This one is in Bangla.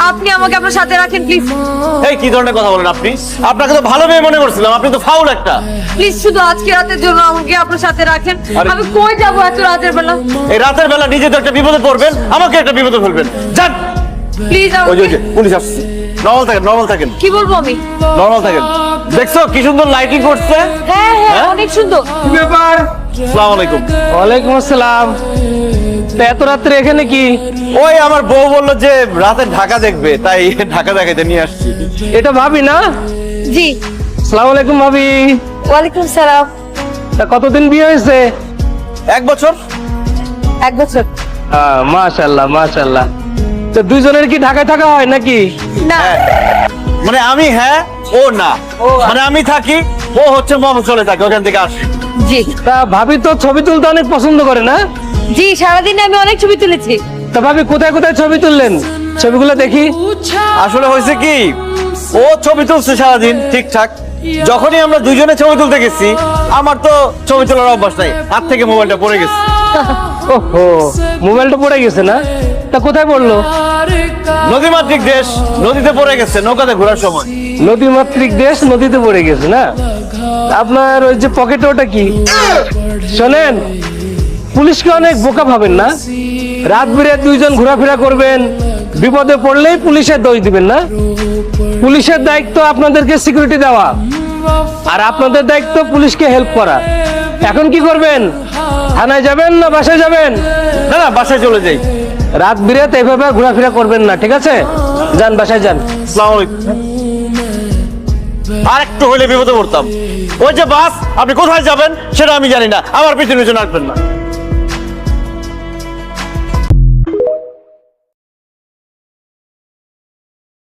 আপনি আমাকে আপনার সাথে রাখেন প্লিজ। এই কি ধরনের কথা বলেন আপনি? আপনাকে তো ভালো মেয়ে মনে করছিলাম, আপনি তো ফাউল একটা। প্লিজ শুধু আজকে রাতের জন্য আমাকে আপনার সাথে রাখেন। আরে- আমি কই যাবো এত রাতের বেলা? এই রাতের বেলা নিজে তো একটা বিপদে পড়বেন, আমাকে একটা বিপদে ফেলবেন। যান। প্লিজ ওই যে পুলিশ আসছে। নরমাল থাকেন, নরমাল থাকেন, কি বলবো আমি? নরমাল থাকেন। দেখছো কি সুন্দর লাইটিং করছে? হ্যাঁ হ্যাঁ হ্যাঁ? অনেক সুন্দর। ব্যাপার? আসসালামু আলাইকুম। ওয়ালাইকুম আসসালাম। তা এত রাত্রে এখানে কি? ওই আমার বউ বললো যে রাতে ঢাকা দেখবে, তাই ঢাকা দেখাইতে নিয়ে আসছি। এটা ভাবি না? জি। আসসালামু আলাইকুম ভাবি। ওয়ালাইকুম সালাম। তা কতদিন বিয়ে হয়েছে? 1 বছর। 1 বছর। মাশাআল্লাহ মাশাআল্লাহ। তো দুইজনের কি ঢাকায় থাকা হয় নাকি? না মানে আমি হ্যাঁ, ও না। মানে আমি থাকি, ও হচ্ছে মফস্বলে থাকে, ওখান থেকে আসে। জি তা ভাবি তো ছবি তুলতে অনেক পছন্দ করে না? জি, সারাদিনে আমি অনেক ছবি তুলেছি। তা ভাবি কোথায় কোথায় ছবি তুললেন? ছবিগুলো দেখি। আসলে হয়েছে কি, ও ছবি তুলছে সারাদিন ঠিকঠাক। যখনই আমরা দুইজনে ছবি তুলতে গেছি, আমার তো ছবি তোলার অভ্যাস নাই, হাত থেকে মোবাইলটা পড়ে গেছে। ওহো, মোবাইলটা পড়ে গেছে না? তা কোথায় পড়লো? নদীমাতৃক দেশ, নদীতে পড়ে গেছে নৌকাতে ঘোরার সময়। নদীমাতৃক দেশ, নদীতে পড়ে গেছে না? আপনার ওই যে পকেটে ওটা কি? শোনেন, পুলিশকে অনেক বোকা ভাবেন না? রাত বিরেত দুইজন ঘোরাফেরা করবেন, বিপদে পড়লেই পুলিশের দোষ দিবেন না? পুলিশের দায়িত্ব আপনাদেরকে সিকিউরিটি দেওয়া, আর আপনাদের দায়িত্ব পুলিশকে হেল্প করা। এখন কি করবেন? থানায় যাবেন না বাসায় যাবেন? না না, বাসায় চলে যাই। রাত বিরেত এইভাবে ঘোরাফেরা করবেন না, ঠিক আছে? যান বাসায় যান। আসসালামু আলাইকুম। আর একটু হইলে বিপদে পড়তাম। ওই যে বাস, আপনি কোথায় যাবেন সেটা আমি জানি না, আমার পিছনে পিছনে আসবেন না।